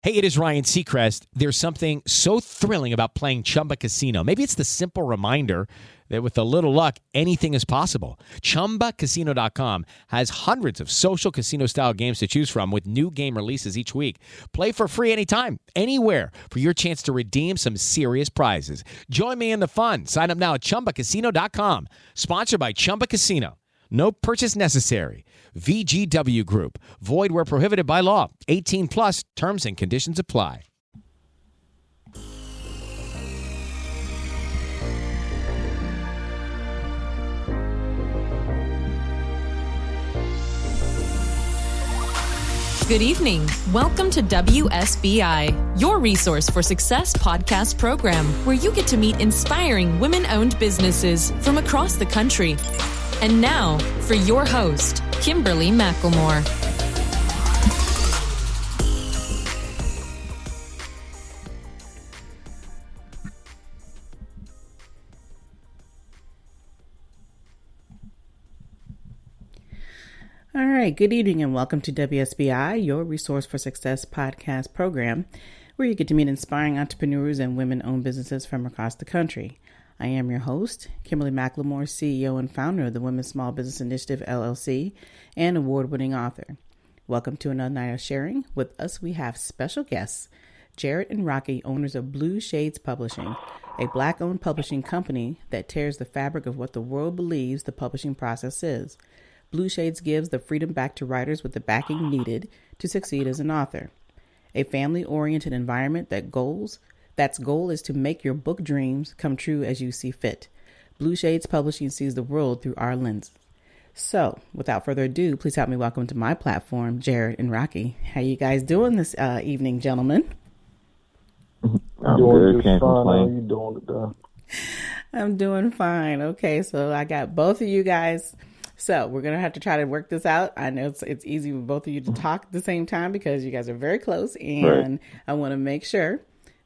Hey, it is Ryan Seacrest. There's something so thrilling about playing Chumba Casino. Maybe it's the simple reminder that with a little luck, anything is possible. ChumbaCasino.com has hundreds of social casino-style games to choose from with new game releases each week. Play for free anytime, anywhere for your chance to redeem some serious prizes. Join me in the fun. Sign up now at ChumbaCasino.com. Sponsored by Chumba Casino. No purchase necessary. VGW Group. Void where prohibited by law. 18 plus. Terms and conditions apply. Good evening. Welcome to WSBI, your resource for success podcast program, where you get to meet inspiring women-owned businesses from across the country. And now, for your host, Kimberly McLemore. All right, good evening and welcome to WSBI, your Resource for Success podcast program, where you get to meet inspiring entrepreneurs and women-owned businesses from across the country. I am your host, Kimberly McLemore, CEO and founder of the Women's Small Business Initiative, LLC, and award-winning author. Welcome to another night of sharing. With us, we have special guests, Jaret and Rocky, owners of Blue Shades Publishing, a Black-owned publishing company that tears the fabric of what the world believes the publishing process is. Blue Shades gives the freedom back to writers with the backing needed to succeed as an author. A family-oriented environment that's goal is to make your book dreams come true as you see fit. Blue Shades Publishing sees the world through our lenses. So, without further ado, please help me welcome to my platform, Jaret and Rocky. How you guys doing this evening, gentlemen? I'm good. Can't complain. How you doing today? I'm doing fine. Okay, so I got both of you guys. So we're going to have to try to work this out. I know it's easy with both of you to talk at the same time because you guys are very close. And right. I want to make sure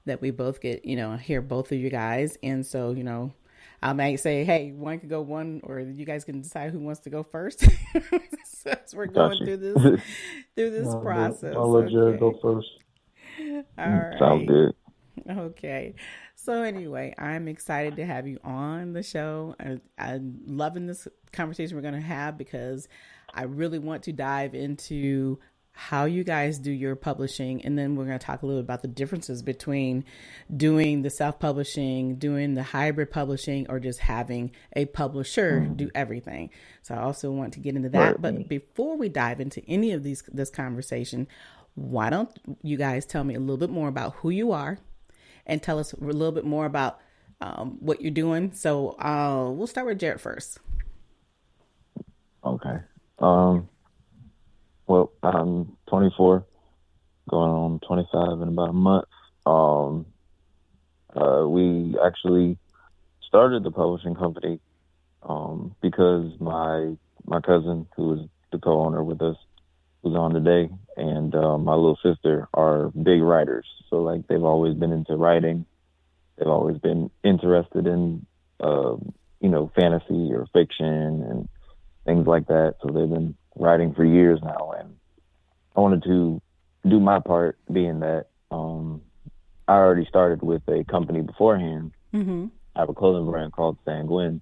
that we both get, hear both of you guys. And so, I might say, hey, one could go one, or you guys can decide who wants to go first. So as we're going through this process. I'll let Jared go first. All right. Sounds good. Okay. So anyway, I'm excited to have you on the show. I'm loving this conversation we're going to have because I really want to dive into how you guys do your publishing. And then we're going to talk a little bit about the differences between doing the self-publishing, doing the hybrid publishing, or just having a publisher do everything. So I also want to get into that. Right. But before we dive into any of this conversation, why don't you guys tell me a little bit more about who you are and tell us a little bit more about what you're doing. So we'll start with Jaret first. Okay. Well, I'm 24, going on 25 in about a month. We actually started the publishing company because my cousin, who was the co-owner with us, was on today, and my little sister are big writers. So like they've always been into writing. They've always been interested in, fantasy or fiction and things like that. So they've been writing for years now. And I wanted to do my part, being that I already started with a company beforehand. Mm-hmm. I have a clothing brand called Sanguine.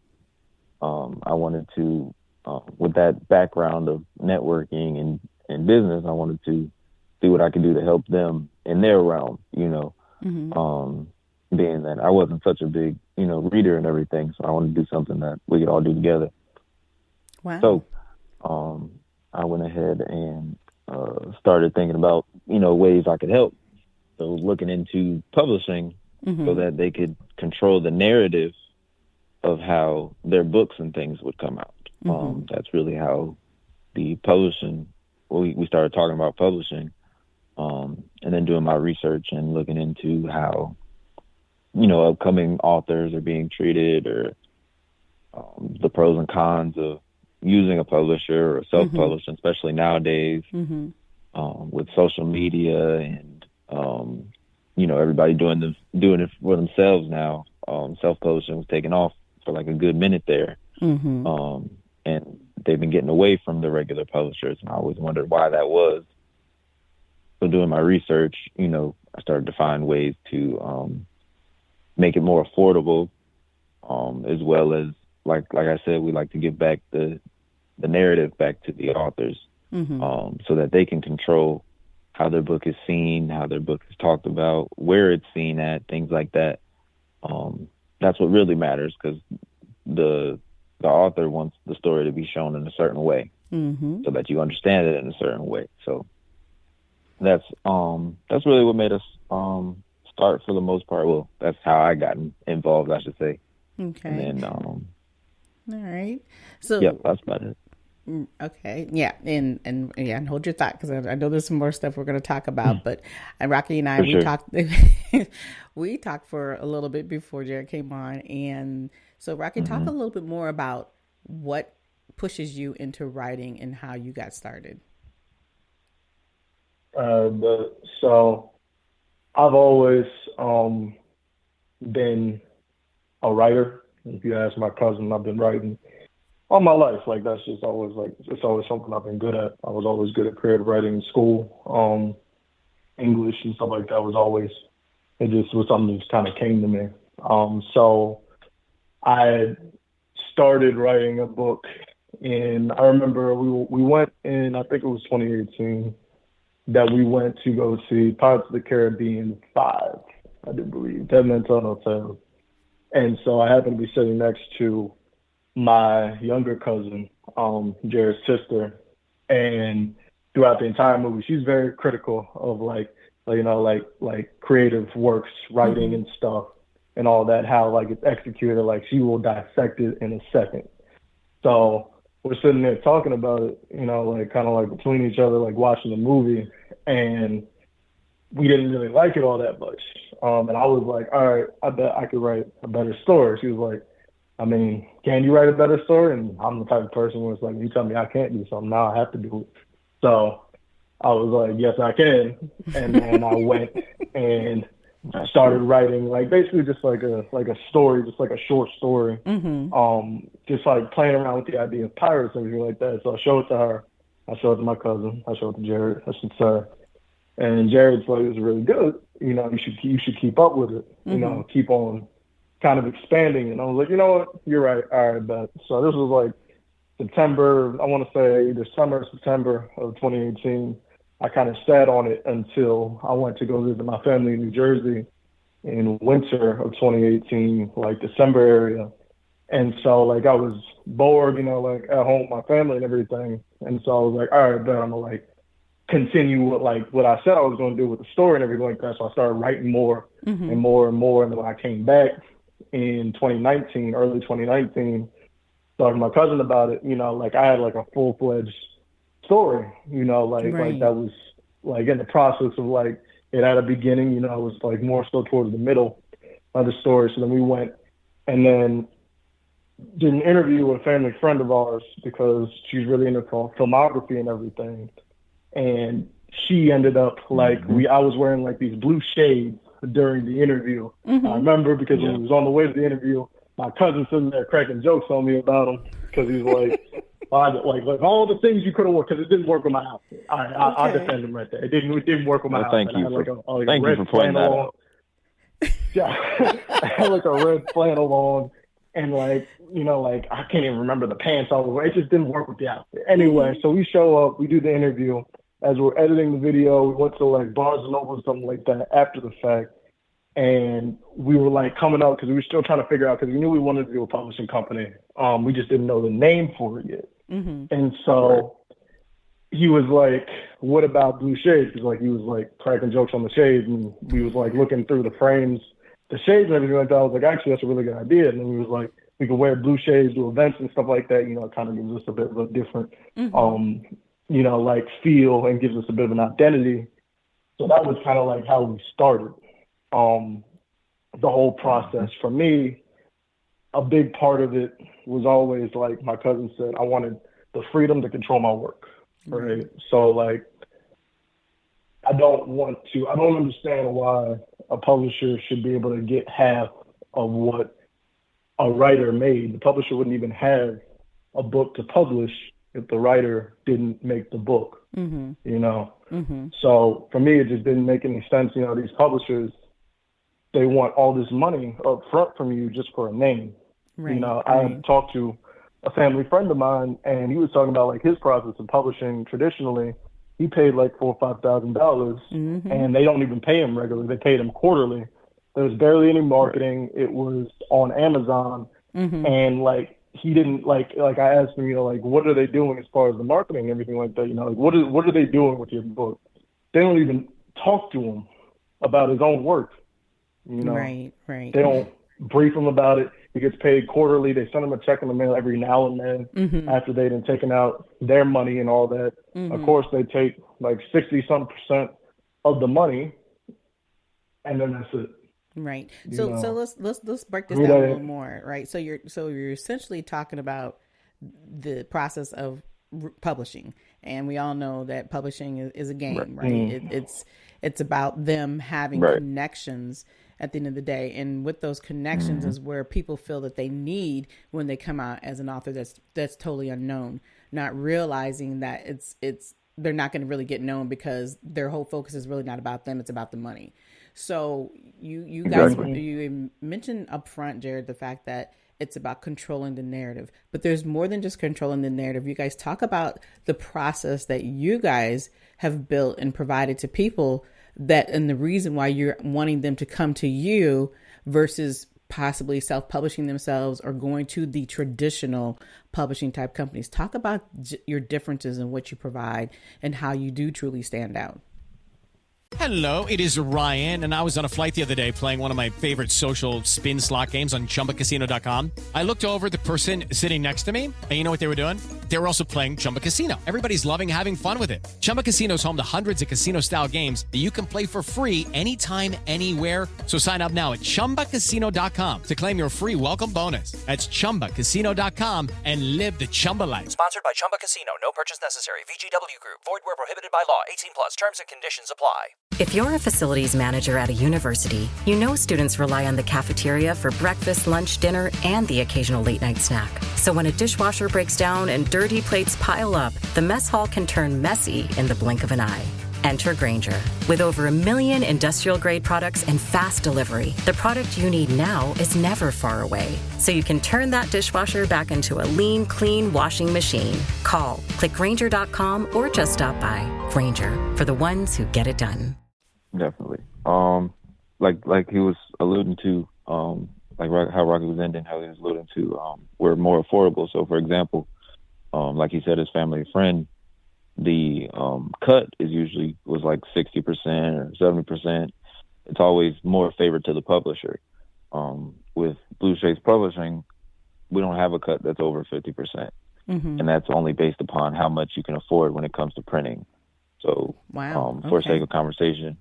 I wanted to, with that background of networking and business, I wanted to see what I could do to help them in their realm, mm-hmm. Being that I wasn't such a big, reader and everything. So I wanted to do something that we could all do together. Wow. So I went ahead and started thinking about, ways I could help. So looking into publishing mm-hmm. so that they could control the narrative of how their books and things would come out. Mm-hmm. That's really how the publishing, we started talking about publishing, and then doing my research and looking into how, upcoming authors are being treated, or the pros and cons of using a publisher or self-publishing, mm-hmm. especially nowadays, mm-hmm. With social media and, everybody doing it for themselves now. Self-publishing was taking off for like a good minute there. Mm-hmm. And they've been getting away from the regular publishers, and I always wondered why that was. So doing my research, I started to find ways to make it more affordable, as well as like I said, we like to give back the narrative back to the authors, so that they can control how their book is seen, how their book is talked about, where it's seen at, things like that. That's what really matters, because the author wants the story to be shown in a certain way, so that you understand it in a certain way. So that's really what made us start for the most part. Well, that's how I got involved, I should say. Okay. And then, all right. So, yep, that's about it. Okay. Yeah. And hold your thought, because I know there's some more stuff we're going to talk about, but Rocky and I, we talked for a little bit before Jaret came on. And so Rocky, talk a little bit more about what pushes you into writing and how you got started. So I've always been a writer. If you ask my cousin, I've been writing all my life. Like, that's just always, like, it's always something I've been good at. I was always good at creative writing in school. English and stuff like that was always, it just was something that just kind of came to me. So I started writing a book, and I remember we went in, I think it was 2018, that we went to go see Pirates of the Caribbean 5, I do believe, Dead Man's Hotel. And so I happened to be sitting next to my younger cousin, Jared's sister, and throughout the entire movie, she's very critical of like creative works, writing and stuff, and all that. How like it's executed, like she will dissect it in a second. So we're sitting there talking about it, like kind of like between each other, like watching the movie, and we didn't really like it all that much. And I was like, all right, I bet I could write a better story. She was like, I mean, can you write a better story? And I'm the type of person where it's like, you tell me I can't do something, now I have to do it. So I was like, yes, I can. And then I went and started writing, like basically just like a story, just like a short story. Just like playing around with the idea of pirates and everything like that. So I showed it to her. I showed it to my cousin. I showed it to Jaret. I said, sir. And Jared's like, it was really good. You should keep up with it. Keep on kind of expanding. And I was like, you know what? You're right. All right, bet. So this was like September, I want to say either summer or September of 2018. I kind of sat on it until I went to go visit my family in New Jersey in winter of 2018, like December area. And so like I was bored, like at home with my family and everything. And so I was like, all right, bet I'm going to continue with what I said I was going to do with the story and everything like that. So I started writing more and more and more. And then when I came back in 2019, early 2019, talking to my cousin about it, I had a full-fledged story, like that was in the process of it had a beginning, it was more so towards the middle of the story. So then we went and then did an interview with a family friend of ours because she's really into filmography and everything. And she ended up I was wearing these blue shades during the interview. I remember because when we was on the way to the interview, my cousin sitting there cracking jokes on me about them because he's like, all the things you could have worn because it didn't work with my outfit. I'll defend him right there. It didn't work with my outfit. Thank you for pointing that out. Yeah, I had a red flannel on, and I can't even remember the pants I was wearing. It just didn't work with the outfit. Anyway, so we show up, we do the interview. As we're editing the video, we went to Barnes and Noble or something like that after the fact, and we were coming up because we were still trying to figure out because we knew we wanted to do a publishing company. We just didn't know the name for it yet. And so he was like, "What about Blue Shades?" Because he was cracking jokes on the shades, and we was looking through the frames, the shades and everything like that. I was like, actually, that's a really good idea. And then we was like, we could wear blue shades to events and stuff like that. It kind of gives us a bit of a different, feel and gives us a bit of an identity. So that was kind of how we started the whole process. For me, a big part of it was always, my cousin said, I wanted the freedom to control my work, right? So, I don't understand why a publisher should be able to get half of what a writer made. The publisher wouldn't even have a book to publish if the writer didn't make the book. you know? So for me, it just didn't make any sense. You know, these publishers, they want all this money up front from you just for a name. Right, you know, I talked to a family friend of mine, and he was talking about like his process of publishing traditionally. He paid like $4,000 or $5,000, and they don't even pay him regularly. They paid him quarterly. There was barely any marketing. It was on Amazon, and like he didn't like I asked him, you know, like what are they doing as far as the marketing and everything like that? You know, like what are they doing with your book? They don't even talk to him about his own work. You know, right. They don't brief him about it. He gets paid quarterly. They send him a check in the mail every now and then after they've been taking out their money and all that. Of course, they take like 60-some% of the money, and then that's it. Right. So let's break this down a little more. Right. So you're essentially talking about the process of publishing, and we all know that publishing is a game, right? It's about them having connections at the end of the day, and with those connections is where people feel that they need when they come out as an author that's totally unknown, not realizing that it's they're not going to really get known because their whole focus is really not about them, it's about the money. So you guys you mentioned up front, Jared, the fact that it's about controlling the narrative, but there's more than just controlling the narrative. You guys talk about the process that you guys have built and provided to people, that and the reason why you're wanting them to come to you versus possibly self-publishing themselves or going to the traditional publishing type companies. Talk about your differences in what you provide and how you do truly stand out. Hello, it is Ryan, and I was on a flight the other day playing one of my favorite social spin slot games on ChumbaCasino.com. I looked over at the person sitting next to me, and you know what they were doing? They were also playing Chumba Casino. Everybody's loving having fun with it. Chumba Casino is home to hundreds of casino-style games that you can play for free anytime, anywhere. So sign up now at ChumbaCasino.com to claim your free welcome bonus. That's ChumbaCasino.com and live the Chumba life. Sponsored by Chumba Casino. No purchase necessary. VGW Group. Void where prohibited by law. 18+. Terms and conditions apply. If you're a facilities manager at a university, you know students rely on the cafeteria for breakfast, lunch, dinner, and the occasional late-night snack. So when a dishwasher breaks down and dirty plates pile up, the mess hall can turn messy in the blink of an eye. Enter Grainger. With over 1 million industrial-grade products and fast delivery, the product you need now is never far away. So you can turn that dishwasher back into a lean, clean washing machine. Call, click Grainger.com, or just stop by. Grainger, for the ones who get it done. Definitely. Like he was alluding to, like how Rocky was ending, how he was alluding to, we're more affordable. So, for example, like he said, his family friend, the cut was like 60% or 70%. It's always more favored to the publisher. With Blue Shades Publishing, we don't have a cut that's over 50%, and that's only based upon how much you can afford when it comes to printing. So, for sake of conversation,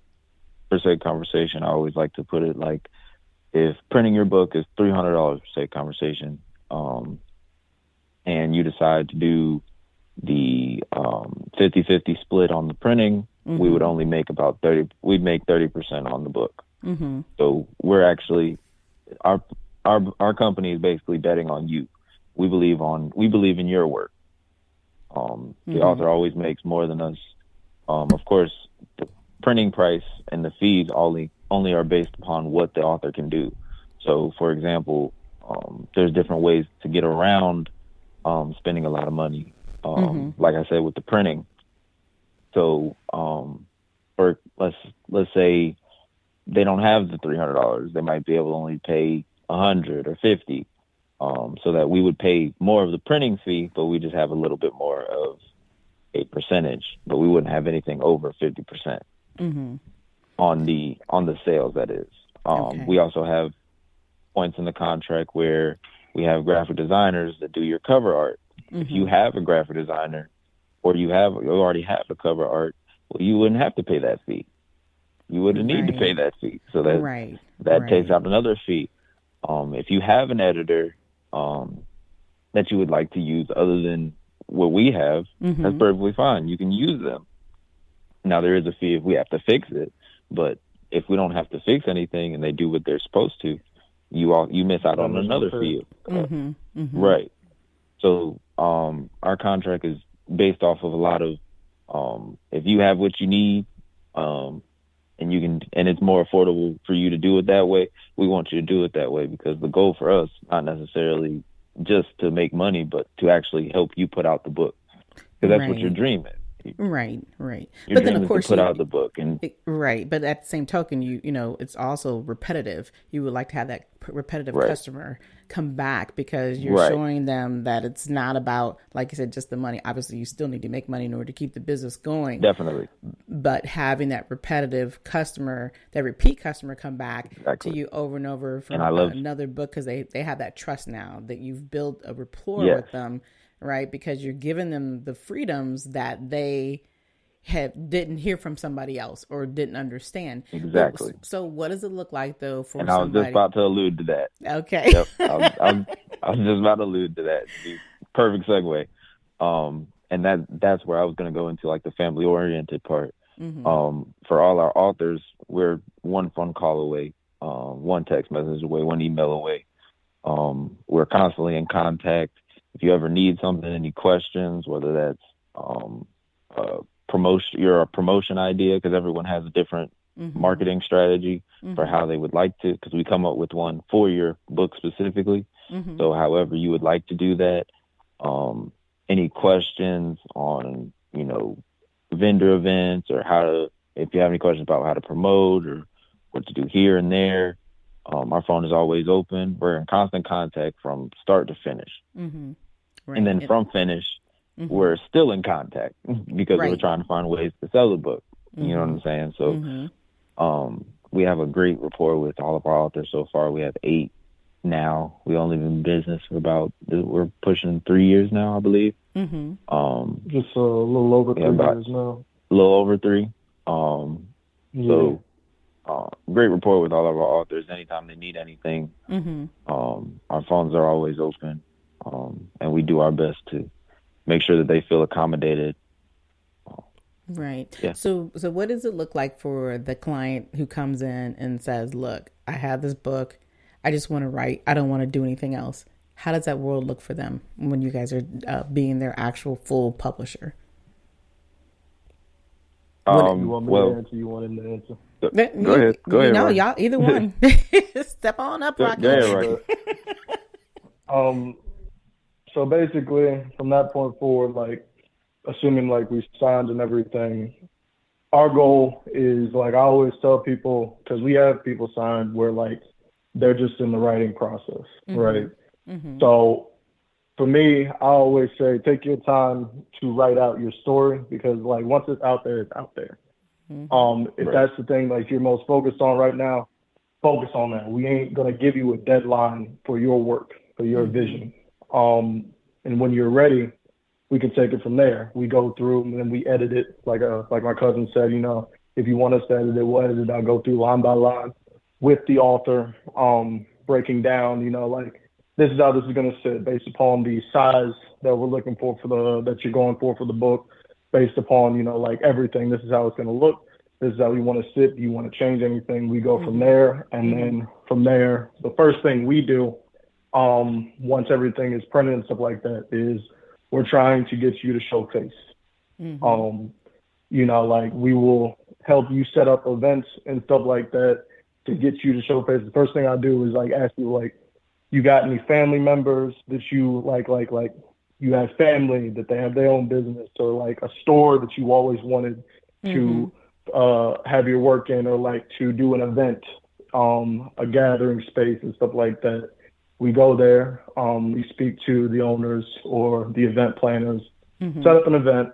I always like to put it like, if printing your book is $300 for sake of conversation, and you decide to do the 50-50 split on the printing, we would only make about 30%. We'd make 30% on the book. So we're actually, our company is basically betting on you. We believe in your work. The author always makes more than us. Of course, the printing price and the fees only are based upon what the author can do. So, for example, there's different ways to get around spending a lot of money. Like I said, with the printing. So, or let's say they don't have the $300. They might be able to only pay $100 or $50, so that we would pay more of the printing fee, but we just have a little bit more of a percentage, but we wouldn't have anything over 50% on the sales. That is. We also have points in the contract where we have graphic designers that do your cover art. If you have a graphic designer, or you already have the cover art, well, you wouldn't have to pay that fee. You wouldn't need to pay that fee. So that takes out another fee. If you have an editor that you would like to use other than what we have, that's perfectly fine. You can use them. Now, there is a fee if we have to fix it, but if we don't have to fix anything and they do what they're supposed to, you miss out on another fee. Right. So our contract is based off of a lot of If you have what you need, and you can, and it's more affordable for you to do it that way, we want you to do it that way, because the goal for us, not necessarily just to make money, but to actually help you put out the book, because that's what your dream is. Right. Your But dream then, of course, is to put out the book, and right. But at the same token, you know, it's also repetitive. You would like to have that repetitive customer come back, because you're showing them that it's not about, like you said, just the money. Obviously, you still need to make money in order to keep the business going. Definitely. But having that repetitive customer, that repeat customer, come back to you over and over for another book, because they have that trust now that you've built a rapport with them. Right, because you're giving them the freedoms that they didn't hear from somebody else or didn't understand. Exactly. So what does it look like, though, for and somebody? I was just about to allude to that. Okay. Yep. I was just about to allude to that. Perfect segue. And that's where I was going to go into, like, the family oriented part. For all our authors, we're one phone call away, one text message away, one email away. We're constantly in contact. If you ever need something, any questions, whether that's a promotion idea, because everyone has a different marketing strategy for how they would like to, because we come up with one for your book specifically. So however you would like to do that, any questions on, you know, vendor events, or if you have any questions about how to promote or what to do here and there, our phone is always open. We're in constant contact from start to finish. Right. And then from finish, we're still in contact, because we're trying to find ways to sell the book. You know what I'm saying? So we have a great rapport with all of our authors so far. We have 8 now. We only been in business for we're pushing 3 years now, I believe. Just a little over 3 years now. A little over 3. So great rapport with all of our authors. Anytime they need anything, our phones are always open. And we do our best to make sure that they feel accommodated. Right. Yeah. So what does it look like for the client who comes in and says, look, I have this book. I just want to write. I don't want to do anything else. How does that world look for them when you guys are being their actual full publisher? You want me to answer? You want him to answer? Go ahead. Go ahead. No, Rocky. y'all, either one. Step on up, Rocky. Go ahead, Rocky. So basically, from that point forward, like, assuming like we signed and everything, our goal is, like, I always tell people, because we have people signed where, like, they're just in the writing process, right? So for me, I always say, take your time to write out your story, because, like, once it's out there, it's out there. If that's the thing, like, you're most focused on right now, focus on that. We ain't going to give you a deadline for your work, for your vision. And when you're ready, we can take it from there. We go through and then we edit it. Like my cousin said, you know, if you want us to edit it, we'll edit it. I'll go through line by line with the author, breaking down, you know, like, this is how this is going to sit based upon the size that we're looking for that you're going for the book, based upon, you know, like, everything. This is how it's going to look. This is how you want to sit. Do you want to change anything? We go from there. And then from there, the first thing we do, once everything is printed and stuff like that, is we're trying to get you to showcase. You know, like, we will help you set up events and stuff like that to get you to showcase. The first thing I do is, like, ask you, like, you got any family members that you like you have family that they have their own business, or, like, a store that you always wanted to have your work in, or, like, to do an event, a gathering space and stuff like that. We go there, we speak to the owners or the event planners, set up an event,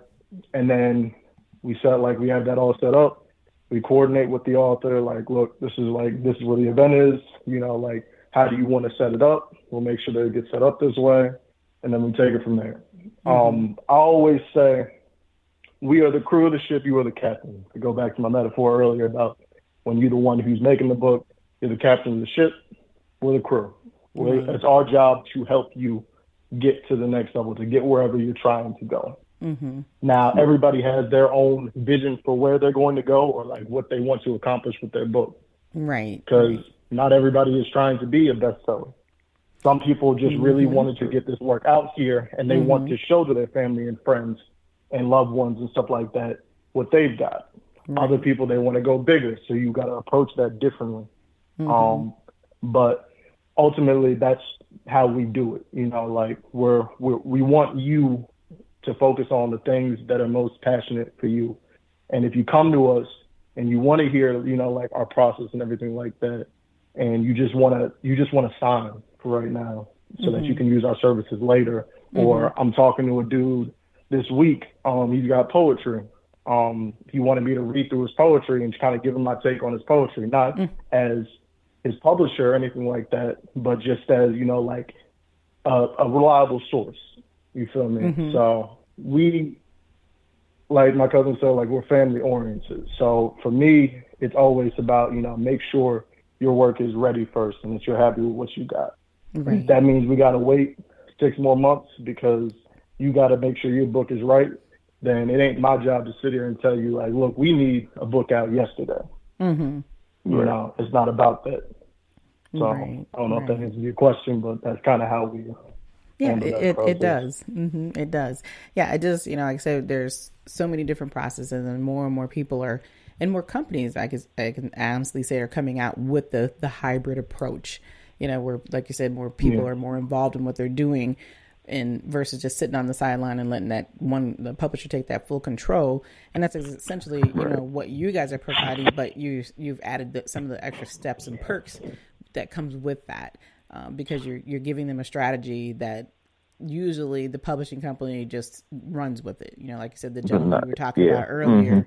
and then we have that all set up. We coordinate with the author, like, look, this is where the event is, you know, like, how do you want to set it up? We'll make sure that it gets set up this way, and then we take it from there. I always say, we are the crew of the ship, you are the captain. To go back to my metaphor earlier about when you're the one who's making the book, you're the captain of the ship, we're the crew. It's our job to help you get to the next level, to get wherever you're trying to go. Now, everybody has their own vision for where they're going to go, or, like, what they want to accomplish with their book. Right. Because not everybody is trying to be a bestseller. Some people just really wanted to get this work out here, and they want to show to their family and friends and loved ones and stuff like that, what they've got. Right. Other people, they want to go bigger, so you got to approach that differently. But ultimately, that's how we do it. You know, like we want you to focus on the things that are most passionate for you. And if you come to us and you want to hear, you know, like our process and everything like that, and you just want to sign for right now so that you can use our services later. Or I'm talking to a dude this week. He's got poetry. He wanted me to read through his poetry and kind of give him my take on his poetry, not as his publisher or anything like that, but just as, you know, like a reliable source. You feel me? So we, like my cousin said, like we're family oriented. So for me, it's always about, you know, make sure your work is ready first and that you're happy with what you got. Right. If that means we got to wait 6 more months because you got to make sure your book is right, then it ain't my job to sit here and tell you, like, look, we need a book out yesterday. You know, it's not about that. So I don't know if that answers your question, but that's kind of how we it does. It does. Yeah, it just, you know, like I said, there's so many different processes, and more and more people are, and more companies, I can honestly say, are coming out with the hybrid approach. You know, where, like you said, more people are more involved in what they're doing, and versus just sitting on the sideline and letting the publisher take that full control. And that's essentially, you know, what you guys are providing, but you've added some of the extra steps and perks that comes with that, because you're giving them a strategy that usually the publishing company just runs with it. You know, like you said, the gentleman we were talking about earlier,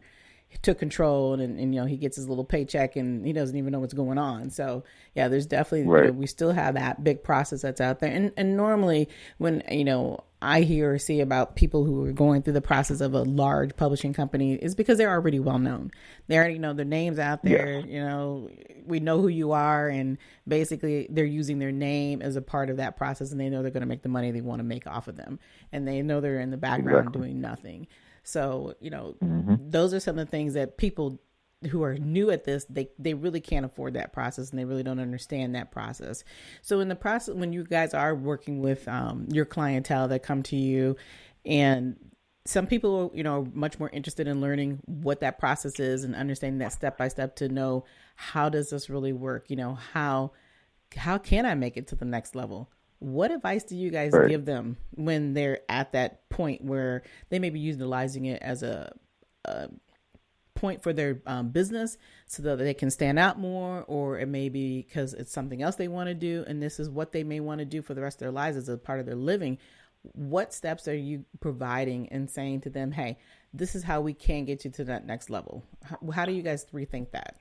took control and, you know, he gets his little paycheck and he doesn't even know what's going on. So yeah, there's definitely, you know, we still have that big process that's out there. And normally when, you know, I hear or see about people who are going through the process of a large publishing company is because they're already well known. They already know their names out there. You know, we know who you are, and basically they're using their name as a part of that process, and they know they're going to make the money they want to make off of them. And they know they're in the background doing nothing. So, you know, those are some of the things that people who are new at this, they really can't afford that process, and they really don't understand that process. So in the process, when you guys are working with your clientele that come to you, and some people, you know, are much more interested in learning what that process is and understanding that step by step to know, how does this really work? You know, how can I make it to the next level? What advice do you guys give them when they're at that point where they may be utilizing it as a point for their business so that they can stand out more, or it may be because it's something else they want to do, and this is what they may want to do for the rest of their lives as a part of their living? What steps are you providing and saying to them, hey, this is how we can get you to that next level? How do you guys rethink that?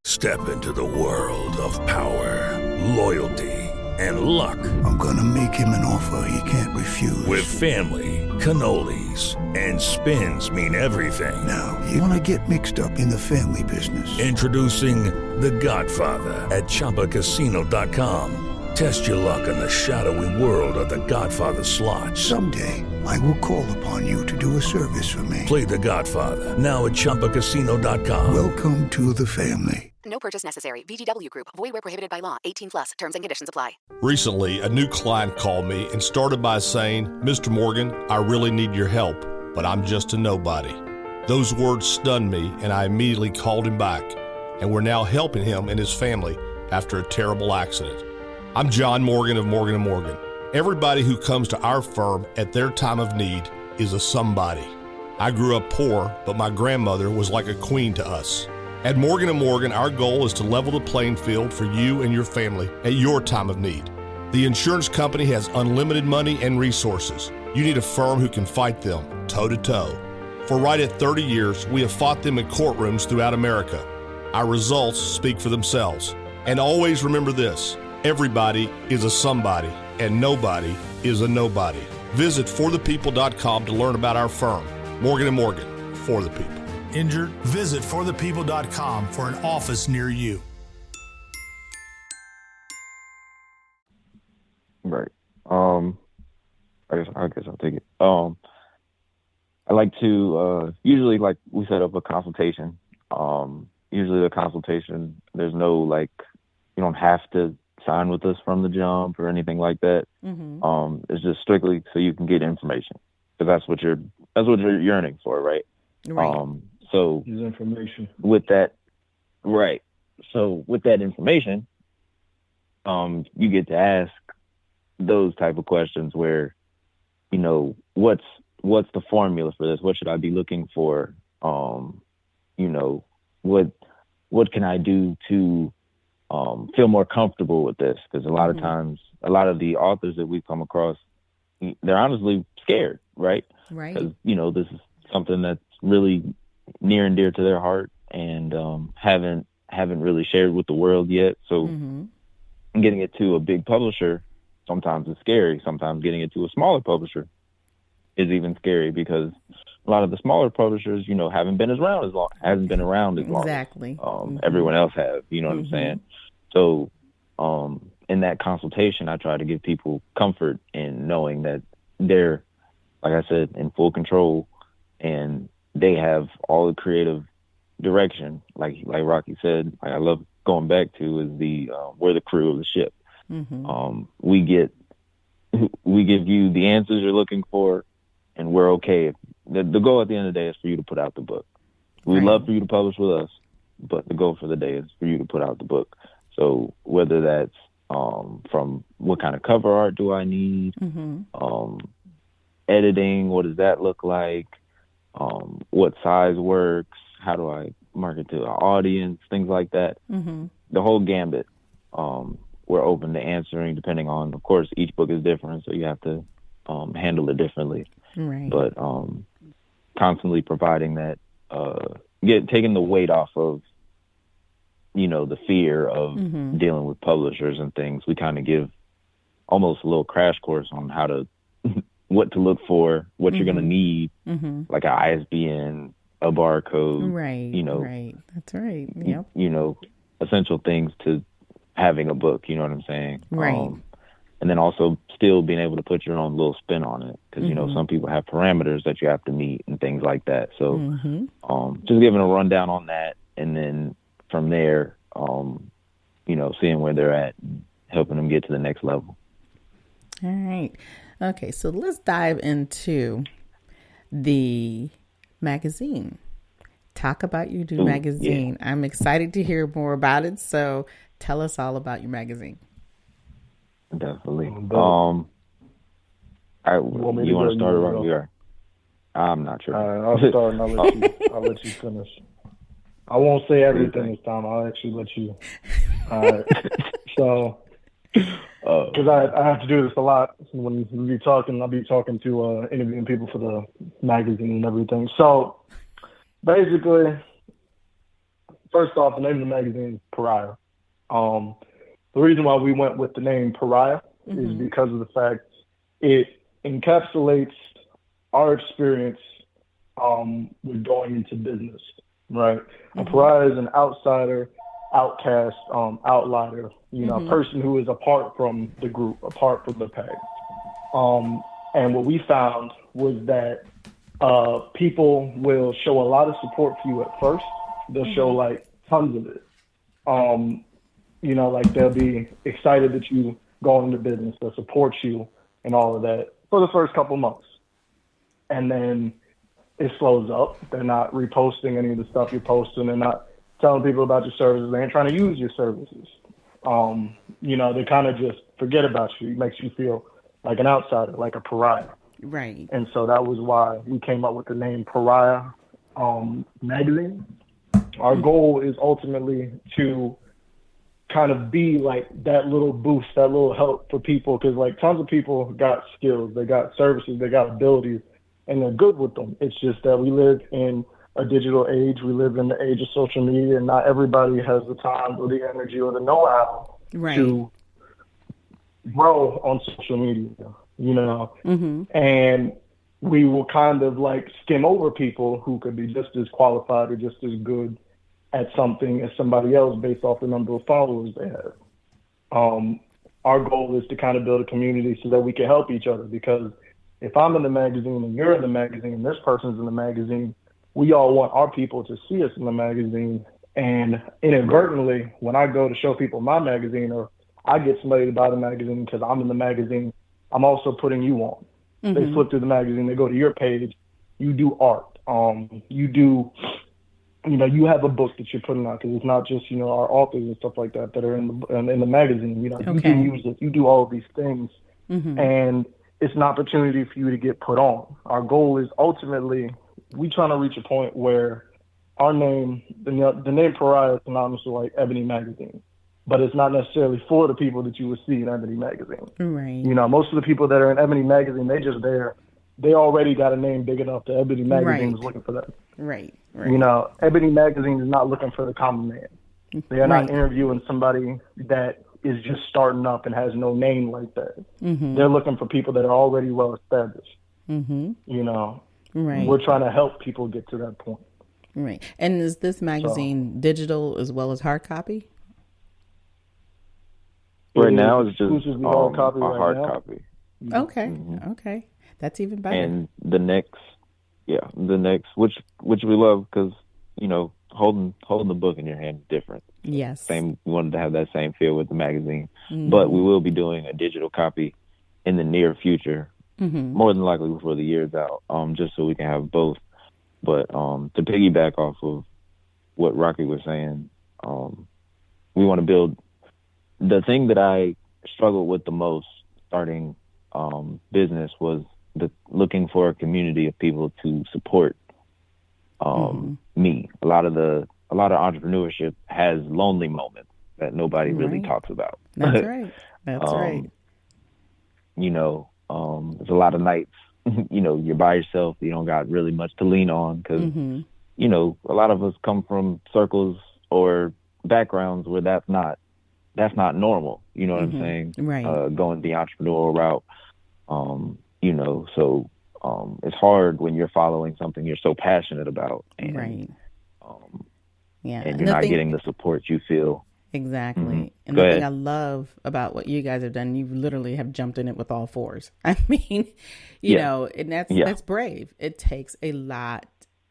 Step into the world of power, loyalty, and luck. I'm gonna make him an offer he can't refuse. With family, cannolis, and spins mean everything. Now, you wanna get mixed up in the family business. Introducing The Godfather at ChumbaCasino.com. Test your luck in the shadowy world of The Godfather slot. Someday, I will call upon you to do a service for me. Play The Godfather, now at ChumbaCasino.com. Welcome to the family. No purchase necessary. VGW Group. Void where prohibited by law. 18+. Terms and conditions apply. Recently, a new client called me and started by saying, Mr. Morgan, I really need your help, but I'm just a nobody. Those words stunned me, and I immediately called him back, and we're now helping him and his family after a terrible accident. I'm John Morgan of Morgan & Morgan. Everybody who comes to our firm at their time of need is a somebody. I grew up poor, but my grandmother was like a queen to us. At Morgan & Morgan, our goal is to level the playing field for you and your family at your time of need. The insurance company has unlimited money and resources. You need a firm who can fight them toe-to-toe. For right at 30 years, we have fought them in courtrooms throughout America. Our results speak for themselves. And always remember this, everybody is a somebody, and nobody is a nobody. Visit forthepeople.com to learn about our firm, Morgan & Morgan, for the people. Injured? Visit forthepeople.com for an office near you. Right. I guess I'll take it. I like to usually, like, we set up a consultation. Usually the consultation, there's no, like, you don't have to sign with us from the jump or anything like that. It's just strictly so you can get information, because that's what you're That's what you're yearning for, right? Right. So Use information. with that, right. So with that information, you get to ask those type of questions where, you know, what's the formula for this? What should I be looking for? You know, what can I do to feel more comfortable with this? Because a lot of times, a lot of the authors that we've come across, they're honestly scared, right? Right. Because, you know, this is something that's really near and dear to their heart, and haven't really shared with the world yet. So getting it to a big publisher sometimes is scary. Sometimes getting it to a smaller publisher is even scary, because a lot of the smaller publishers, you know, hasn't been around as long Exactly. as everyone else has. You know what I'm saying? So in that consultation, I try to give people comfort in knowing that they're, like I said, in full control, and they have all the creative direction. Like Rocky said, I love going back to is we're the crew of the ship. We give you the answers you're looking for, and we're okay. The goal at the end of the day is for you to put out the book. We'd love for you to publish with us, but the goal for the day is for you to put out the book. So whether that's from what kind of cover art do I need, editing, what does that look like, what size works, how do I market to an audience, things like that. The whole gambit. We're open to answering, depending on, of course, each book is different, so you have to handle it differently. Right. But constantly providing that, taking the weight off of, you know, the fear of dealing with publishers and things. We kind of give almost a little crash course on how to, what to look for, what you're going to need, like an ISBN, a barcode, right? You know, right. That's right. Yep. You know, essential things to having a book. You know what I'm saying? Right. And then also still being able to put your own little spin on it, because you know some people have parameters that you have to meet and things like that. So just giving a rundown on that, and then from there, you know, seeing where they're at, helping them get to the next level. All right. Okay, so let's dive into the magazine. Talk about your new magazine. Yeah. I'm excited to hear more about it. So tell us all about your magazine. Definitely. You want to start around here? I'm not sure. I'll start and I'll let you finish. I won't say everything this time. I'll actually let you. So, because I have to do this a lot when we be talking. I'll be talking to interviewing people for the magazine and everything. So, basically, first off, the name of the magazine is Pariah. The reason why we went with the name Pariah is because of the fact it encapsulates our experience with going into business, right? A pariah is an outsider, outcast, outlier, you know, a person who is apart from the group, apart from the pack. And what we found was that people will show a lot of support for you at first. They'll show like tons of it. You know, like they'll be excited that you go into business, they'll support you and all of that for the first couple months. And then it slows up. They're not reposting any of the stuff you're posting. They're not telling people about your services. They ain't trying to use your services. You know, they kind of just forget about you. It makes you feel like an outsider, like a pariah. Right. And so that was why we came up with the name Pariah magazine. Our goal is ultimately to kind of be like that little boost, that little help for people, because like tons of people got skills, they got services, they got abilities, and they're good with them. It's just that we live in a digital age. We live in the age of social media, and not everybody has the time or the energy or the know-how to grow on social media, you know? And we will kind of like skim over people who could be just as qualified or just as good at something as somebody else based off the number of followers they have. Our goal is to kind of build a community so that we can help each other, because if I'm in the magazine and you're in the magazine and this person's in the magazine, we all want our people to see us in the magazine. And inadvertently, when I go to show people my magazine, or I get somebody to buy the magazine because I'm in the magazine, I'm also putting you on. They flip through the magazine, they go to your page, you do art, you do, you have a book that you're putting out, because it's not just, our authors and stuff like that are in the magazine. You do music, you do all of these things, and it's an opportunity for you to get put on. Our goal is ultimately, we trying to reach a point where our name, the name Pariah, is synonymous with like Ebony Magazine, but it's not necessarily for the people that you would see in Ebony Magazine. Right. Most of the people that are in Ebony Magazine, they already got a name big enough that Ebony Magazine is looking for them. Right. Ebony Magazine is not looking for the common man. They are not interviewing somebody that is just starting up and has no name like that. They're looking for people that are already well established. We're trying to help people get to that point. Right. And is this magazine digital as well as hard copy? Right now it's just a hard copy. Okay. Okay. That's even better. And the next, which we love, because, holding the book in your hand is different. Yes. We wanted to have that same feel with the magazine. But we will be doing a digital copy in the near future, more than likely before the year's out, just so we can have both. But to piggyback off of what Rocky was saying, we want to build. The thing that I struggled with the most starting business was looking for a community of people to support me. A lot of entrepreneurship has lonely moments that nobody really talks about. That's right. That's right. There's a lot of nights, you're by yourself. You don't got really much to lean on because, a lot of us come from circles or backgrounds where that's not normal. You know what I'm saying? Right. Going the entrepreneurial route. So it's hard when you're following something you're so passionate about. And, and you're not getting the support you feel. Exactly. And the thing I love about what you guys have done, you literally have jumped in it with all fours. I mean, and that's brave. It takes a lot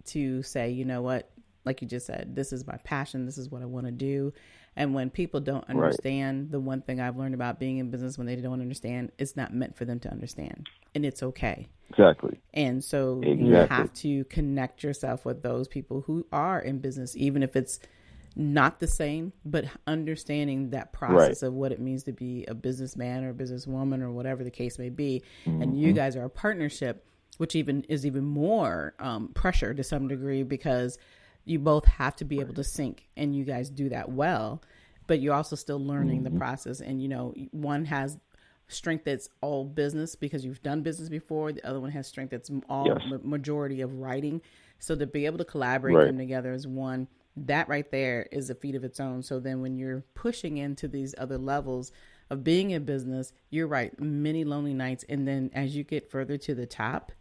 to say, you know what, like you just said, this is my passion. This is what I want to do. And when people don't understand, the one thing I've learned about being in business, when they don't understand, it's not meant for them to understand. And it's okay. Exactly. And so you have to connect yourself with those people who are in business, even if it's not the same, but understanding that process of what it means to be a businessman or a businesswoman or whatever the case may be. And you guys are a partnership, which is even more pressure to some degree, because you both have to be able to sync, and you guys do that well, but you're also still learning the process. And, one has strength that's all business because you've done business before. The other one has strength that's all the majority of writing. So to be able to collaborate them together as one, that right there is a feat of its own. So then when you're pushing into these other levels of being in business, you're right, many lonely nights. And then as you get further to the top,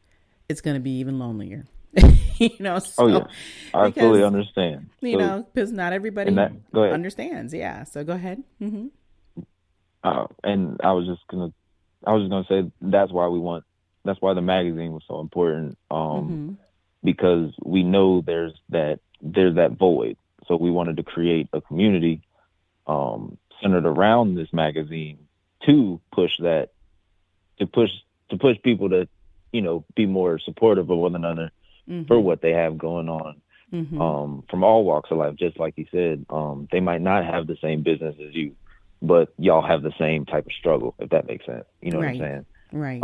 it's going to be even lonelier. I fully understand. Because not everybody understands. Yeah. So go ahead. And I was just gonna say that's why the magazine was so important. Because we know there's that void. So we wanted to create a community centered around this magazine to push people to, be more supportive of one another for what they have going on, from all walks of life. Just like you said, they might not have the same business as you, but y'all have the same type of struggle, if that makes sense. You know what I'm saying? Right.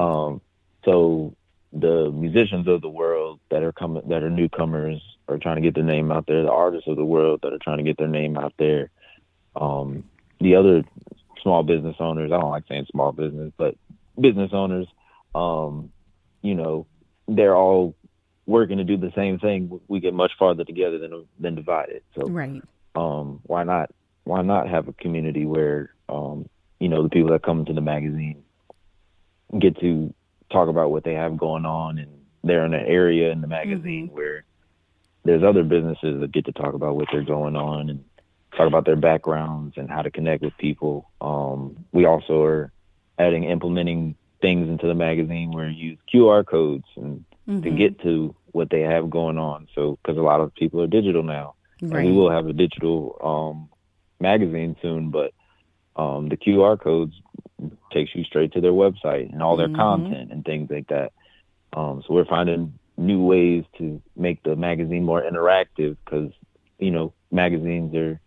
So the musicians of the world that are newcomers are trying to get their name out there, the artists of the world that are trying to get their name out there, the other small business owners, I don't like saying small business, but business owners, they're all working to do the same thing. We get much farther together than divided. So why not have a community where the people that come to the magazine get to talk about what they have going on, and they're in an area in the magazine where there's other businesses that get to talk about what they're going on and talk about their backgrounds and how to connect with people. We also are implementing things into the magazine where you use QR codes and to get to what they have going on. So, because a lot of people are digital now, and we will have a digital magazine soon, but the QR codes takes you straight to their website and all their content and things like that. So we're finding new ways to make the magazine more interactive, because, you know, magazines are,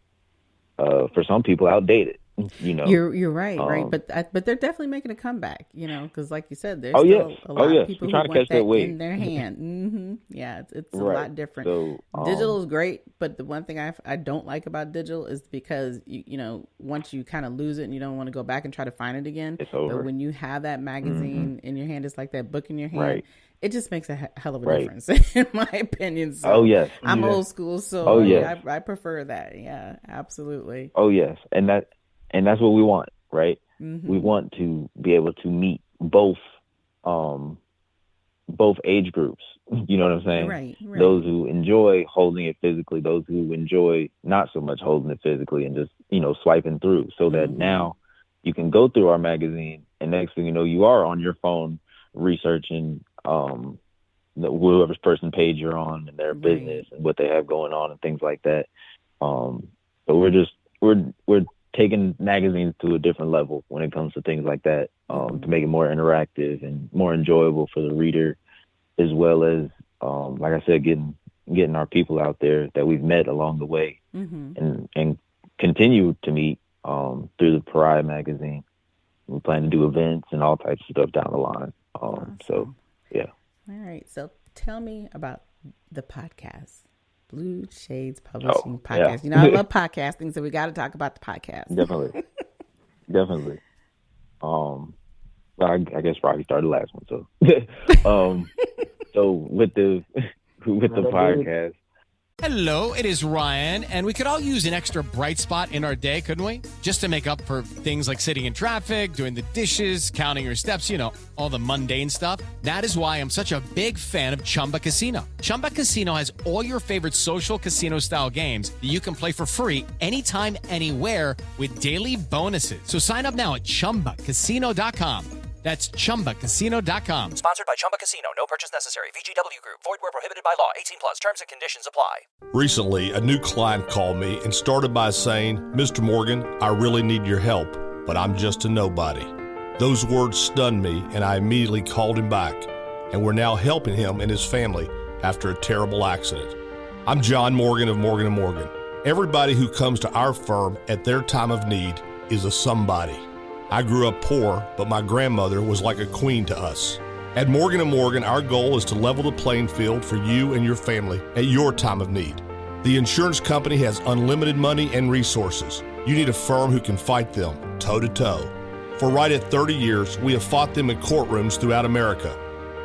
for some people, outdated. You know, you're right, right, but they're definitely making a comeback. You know, because like you said, there's still a lot of people who want that in their hand. Yeah, it's a lot different. So, digital is great, but the one thing I don't like about digital is because you know, once you kind of lose it and you don't want to go back and try to find it again. It's over. But when you have that magazine in your hand, it's like that book in your hand. It just makes a hell of a difference, in my opinion. So I'm old school, so I prefer that. Yeah, absolutely. Oh yes, and that's what we want, right? We want to be able to meet both age groups. You know what I'm saying? Right. Those who enjoy holding it physically, those who enjoy not so much holding it physically and just, you know, swiping through, so that now you can go through our magazine and next thing you know, you are on your phone researching whoever's person page you're on and their business and what they have going on and things like that. So we're taking magazines to a different level when it comes to things like that, to make it more interactive and more enjoyable for the reader, as well as, like I said, getting our people out there that we've met along the way and continue to meet through the Pariah magazine. We plan to do events and all types of stuff down the line. So, yeah. All right. So tell me about the podcast. Blue Shades Publishing podcast. Yeah. You know, I love podcasting, so we got to talk about the podcast. Definitely. Well, I guess Robbie started the last one, so so with the podcast. Hello, it is Ryan, and we could all use an extra bright spot in our day, couldn't we? Just to make up for things like sitting in traffic, doing the dishes, counting your steps, you know, all the mundane stuff. That is why I'm such a big fan of Chumba Casino. Chumba Casino has all your favorite social casino-style games that you can play for free anytime, anywhere with daily bonuses. So sign up now at ChumbaCasino.com. That's ChumbaCasino.com. Sponsored by Chumba Casino. No purchase necessary. VGW Group. Void where prohibited by law. 18 plus. Terms and conditions apply. Recently, a new client called me and started by saying, Mr. Morgan, I really need your help, but I'm just a nobody. Those words stunned me, and I immediately called him back, and we're now helping him and his family after a terrible accident. I'm John Morgan of Morgan & Morgan. Everybody who comes to our firm at their time of need is a somebody. I grew up poor, but my grandmother was like a queen to us. At Morgan & Morgan, our goal is to level the playing field for you and your family at your time of need. The insurance company has unlimited money and resources. You need a firm who can fight them toe-to-toe. For right at 30 years, we have fought them in courtrooms throughout America.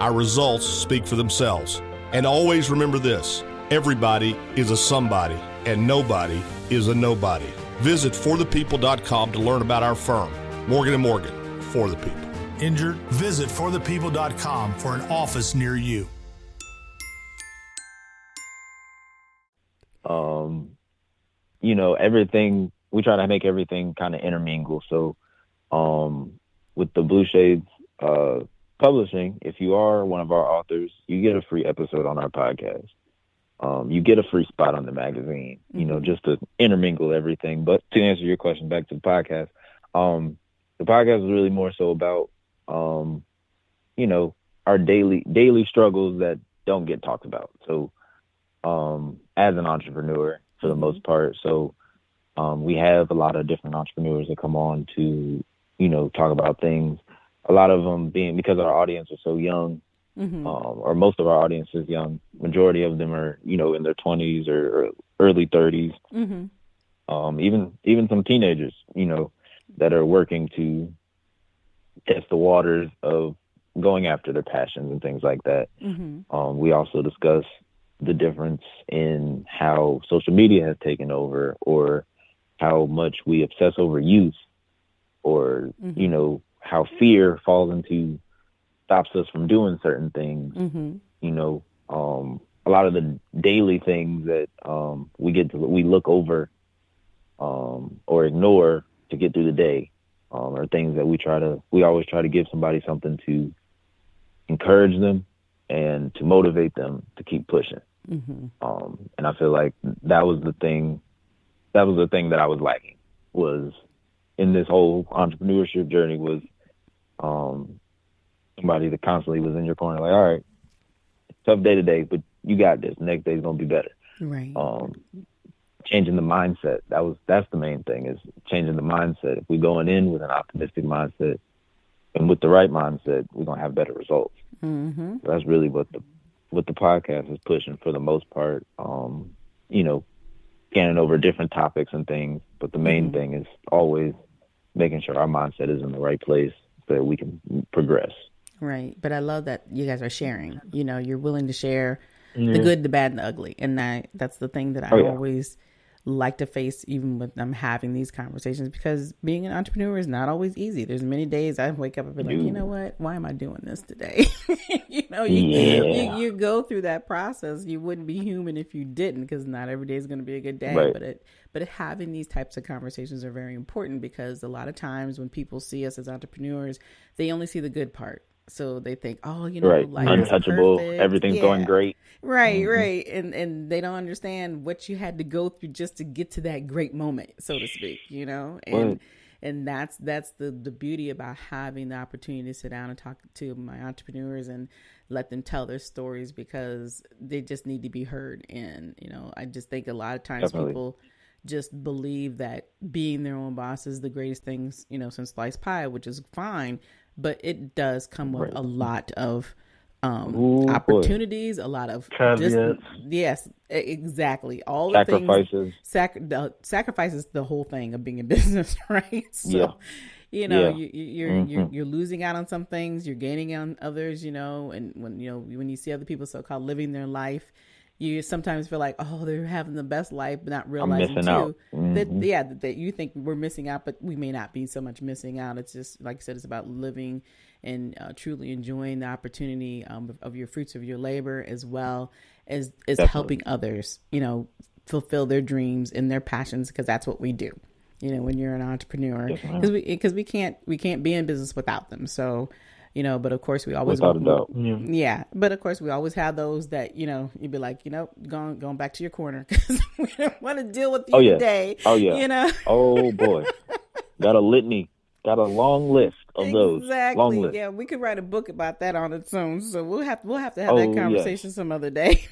Our results speak for themselves. And always remember this, everybody is a somebody, and nobody is a nobody. Visit forthepeople.com to learn about our firm. Morgan & Morgan, for the people. Injured? Visit forthepeople.com for an office near you. You know, everything, we try to make everything kind of intermingle. So with the Blue Shades Publishing, if you are one of our authors, you get a free episode on our podcast. You get a free spot on the magazine, you know, just to intermingle everything. But to answer your question back to the podcast, the podcast is really more so about, you know, our daily struggles that don't get talked about. So, as an entrepreneur, for the most part, so we have a lot of different entrepreneurs that come on to, you know, talk about things. A lot of them being because our audience is so young, or most of our audience is young. Majority of them are, you know, in their 20s or early 30s. Even some teenagers, you know, that are working to test the waters of going after their passions and things like that. We also discuss the difference in how social media has taken over, or how much we obsess over youth, or, you know, how fear stops us from doing certain things. You know, a lot of the daily things that we look over or ignore to get through the day, are things that we always try to give somebody something to encourage them and to motivate them to keep pushing. And I feel like that was the thing that I was lacking, was in this whole entrepreneurship journey, was somebody that constantly was in your corner, like, all right, tough day today, but you got this. Next day's gonna be better. Right. Changing the mindset. That's the main thing, is changing the mindset. If we're going in with an optimistic mindset and with the right mindset, we're gonna have better results. Mm-hmm. So that's really what the podcast is pushing for the most part. Scanning over different topics and things, but the main thing is always making sure our mindset is in the right place so that we can progress. Right. But I love that you guys are sharing. You're willing to share the good, the bad, and the ugly. And that's the thing that I always like to face, even when I'm having these conversations, because being an entrepreneur is not always easy. There's many days I wake up and be like, you know what? Why am I doing this today? You go through that process. You wouldn't be human if you didn't, because not every day is going to be a good day. Right. But having these types of conversations are very important, because a lot of times when people see us as entrepreneurs, they only see the good part. So they think, right, life untouchable, is everything's going great. Right, right. And they don't understand what you had to go through just to get to that great moment, so to speak, And that's the beauty about having the opportunity to sit down and talk to my entrepreneurs and let them tell their stories, because they just need to be heard. And, I just think a lot of times people just believe that being their own boss is the greatest thing, since sliced pie, which is fine. But it does come with a lot of opportunities, a lot of yes, exactly. All the sacrifices. Sacrifices the whole thing of being in business, right? So, you're losing out on some things, you're gaining on others, and when you see other people so-called living their life, you sometimes feel like, they're having the best life, but not realizing too that you think we're missing out, but we may not be so much missing out. It's just, like I said, it's about living and truly enjoying the opportunity of your fruits of your labor, as well as helping others, fulfill their dreams and their passions, because that's what we do. When you're an entrepreneur, because we can't be in business without them. So. But of course we always without a doubt. Yeah. But of course we always have those that, you'd be like, going back to your corner, because we don't want to deal with you today. Oh yeah. Oh boy. Got a litany. Got a long list of those. Exactly. Long list. Yeah, we could write a book about that on its own. So we'll have to have that conversation some other day.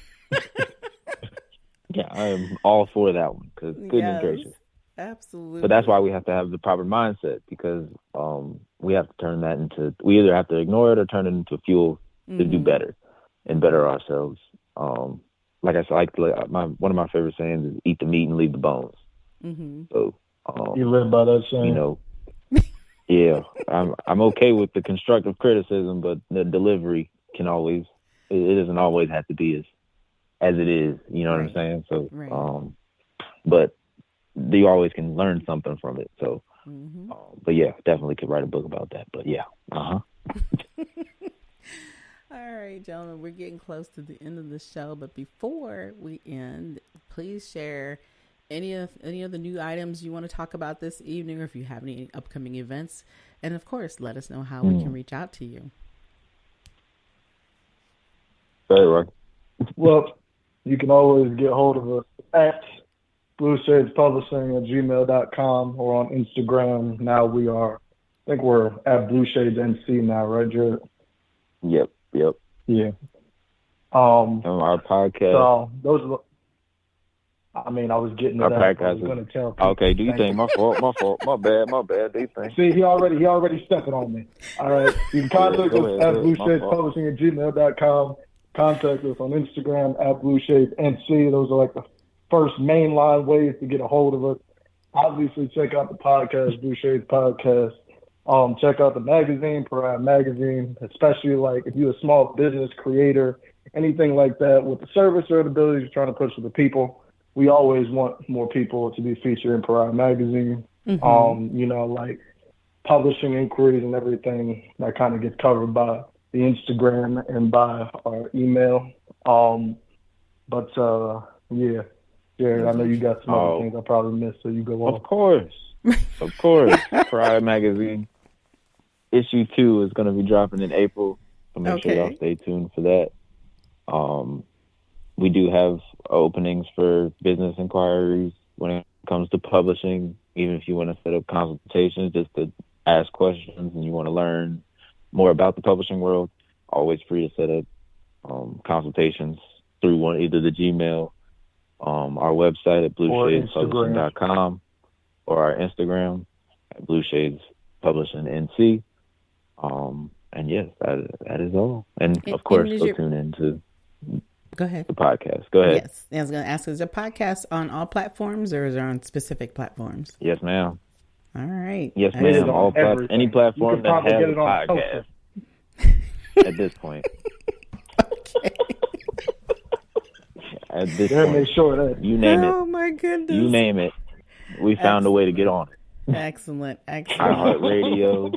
Yeah, I am all for that one, because goodness gracious. Absolutely. But that's why we have to have the proper mindset, because we have to turn that into, we either have to ignore it or turn it into fuel to do better and better ourselves. Like I said, one of my favorite sayings is eat the meat and leave the bones. Mm-hmm. So you live by that saying. Yeah, I'm okay with the constructive criticism, but the delivery it doesn't always have to be as it is. You know what I'm saying? So, but you always can learn something from it. So, but yeah, definitely could write a book about that. But yeah, All right, gentlemen, we're getting close to the end of the show. But before we end, please share any of the new items you want to talk about this evening, or if you have any upcoming events. And of course, let us know how we can reach out to you. Hey, Roy. Well, you can always get hold of us at blueshadespublishing@gmail.com or on Instagram. Now I think we're at Blue Shades NC now, right, Jaret? Yep. Yeah. Our podcast. So those are, I was getting to that. Podcast I was going to tell people. Okay, do you think? My fault. My bad. Do you think? See, he already stepping on me. All right. You can contact us at blueshadespublishing@gmail.com. Contact us on Instagram at blueshadesNC. Those are like the first mainline ways to get a hold of us. Obviously, check out the podcast, Blue Shades Podcast. Check out the magazine, Pariah Magazine, especially like if you're a small business creator, anything like that with the service or the ability you're trying to push to the people. We always want more people to be featured in Pariah Magazine. Like publishing inquiries and everything that kind of gets covered by the Instagram and by our email. Yeah. Jared, I know you got some other things I probably missed, so you go on. Of course. Pariah Magazine issue 2 is going to be dropping in April, so make sure y'all stay tuned for that. We do have openings for business inquiries when it comes to publishing, even if you want to set up consultations just to ask questions and you want to learn more about the publishing world, always free to set up consultations through either the Gmail, our website at blueshadespublishing.com, or our Instagram at blueshadespublishingnc. And yes, that is all. And of course, go tune into Go ahead. the podcast. Go ahead. Yes. I was going to ask, is the podcast on all platforms or is it on specific platforms? Yes, ma'am. All right. Yes, ma'am. Any platform that has a podcast at this point. Okay. At this point. Make sure that you name it. Oh, my goodness. You name it. We found a way to get on it. Excellent. iHeartRadio,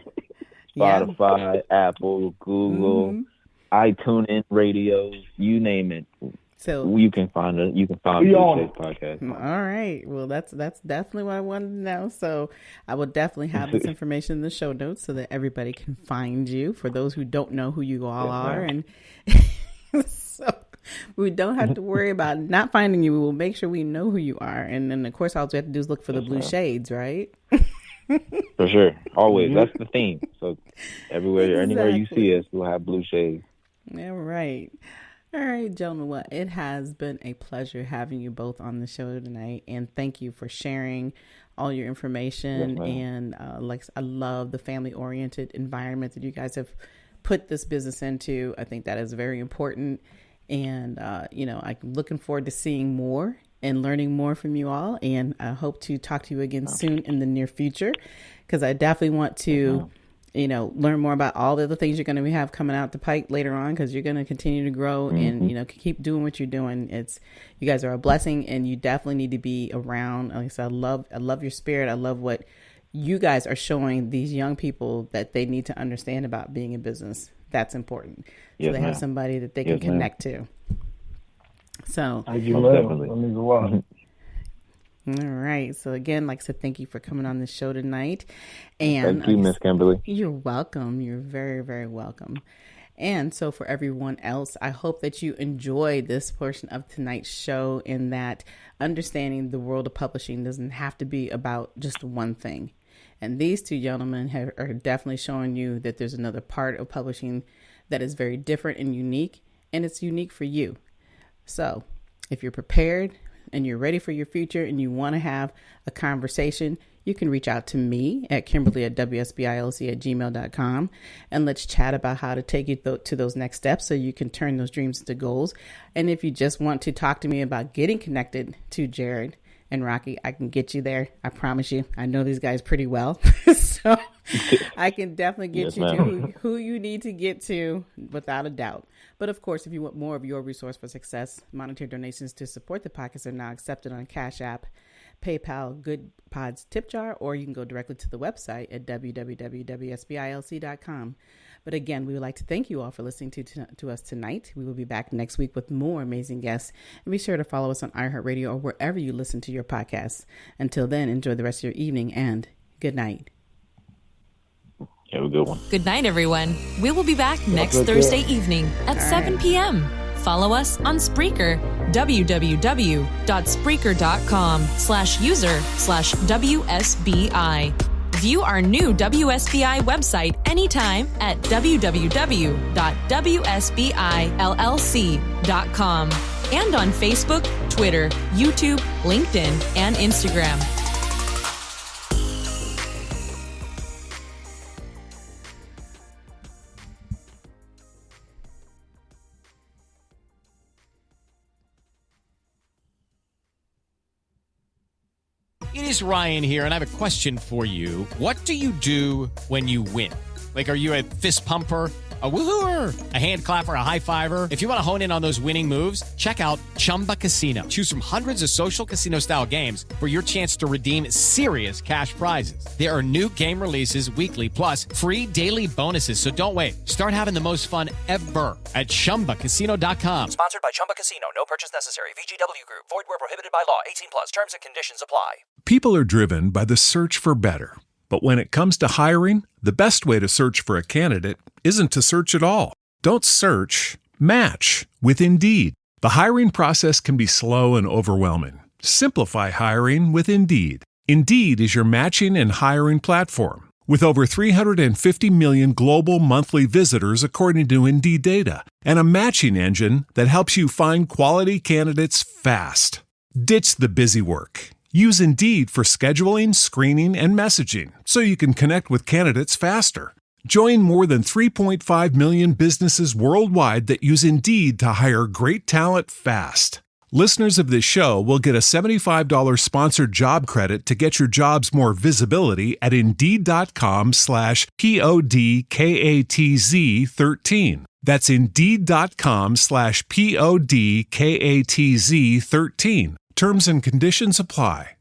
Spotify, Apple, Google, iTunes Radio, you name it. So you can find Blue Shades podcast. All right. Well, that's definitely what I wanted to know. So I will definitely have this information in the show notes so that everybody can find you. For those who don't know who you all are, and so we don't have to worry about not finding you. We will make sure we know who you are, and then of course all we have to do is look for the blue shades, right? For sure, always. That's the theme. So anywhere you see us, we'll have blue shades. Yeah, right. All right, gentlemen. Well, it has been a pleasure having you both on the show tonight, and thank you for sharing all your information. Yes, and I love the family-oriented environment that you guys have put this business into. I think that is very important, and I'm looking forward to seeing more and learning more from you all. And I hope to talk to you again soon in the near future, because I definitely want to. Learn more about all the other things you're going to have coming out the pike later on, because you're going to continue to grow and, keep doing what you're doing. You guys are a blessing, and you definitely need to be around. Like I said, I love your spirit. I love what you guys are showing these young people that they need to understand about being in business. That's important. So they have somebody that they can connect to. So that means a lot. All right. So again, like I said, thank you for coming on the show tonight. And thank you, Miss Kimberly. You're welcome. You're very, very welcome. And so for everyone else, I hope that you enjoyed this portion of tonight's show, in that understanding the world of publishing doesn't have to be about just one thing. And these two gentlemen are definitely showing you that there's another part of publishing that is very different and unique, and it's unique for you. So if you're prepared and you're ready for your future and you want to have a conversation, you can reach out to me at Kimberly at WSBILC@gmail.com, and let's chat about how to take you to those next steps so you can turn those dreams into goals. And if you just want to talk to me about getting connected to Jaret and Rocky, I can get you there. I promise you. I know these guys pretty well. So I can definitely get you to who you need to get to without a doubt. But of course, if you want more of your resource for success, monetary donations to support the podcast are now accepted on Cash App, PayPal, Good Pods Tip Jar, or you can go directly to the website at www.wsbilc.com. But again, we would like to thank you all for listening to us tonight. We will be back next week with more amazing guests. And be sure to follow us on iHeartRadio or wherever you listen to your podcasts. Until then, enjoy the rest of your evening, and good night. Have a good one. Good night, everyone. We will be back next Thursday evening at 7 p.m. Follow us on Spreaker, www.spreaker.com/user/WSBI. View our new WSBI website anytime at www.wsbillc.com and on Facebook, Twitter, YouTube, LinkedIn, and Instagram. It is Ryan here, and I have a question for you. What do you do when you win? Like, are you a fist pumper, a woo-hooer, a hand clapper, a high fiver? If you want to hone in on those winning moves, check out Chumba Casino. Choose from hundreds of social casino-style games for your chance to redeem serious cash prizes. There are new game releases weekly, plus free daily bonuses. So don't wait. Start having the most fun ever at ChumbaCasino.com. Sponsored by Chumba Casino. No purchase necessary. VGW Group. Void where prohibited by law. 18+. Terms and conditions apply. People are driven by the search for better. But when it comes to hiring, the best way to search for a candidate isn't to search at all. Don't search, match with Indeed. The hiring process can be slow and overwhelming. Simplify hiring with Indeed. Indeed is your matching and hiring platform With over 350 million global monthly visitors according to Indeed data, and a matching engine that helps you find quality candidates fast. Ditch the busy work. Use Indeed for scheduling, screening, and messaging so you can connect with candidates faster. Join more than 3.5 million businesses worldwide that use Indeed to hire great talent fast. Listeners of this show will get a $75 sponsored job credit to get your jobs more visibility at Indeed.com/PODKATZ13. That's Indeed.com/PODKATZ13. Terms and conditions apply.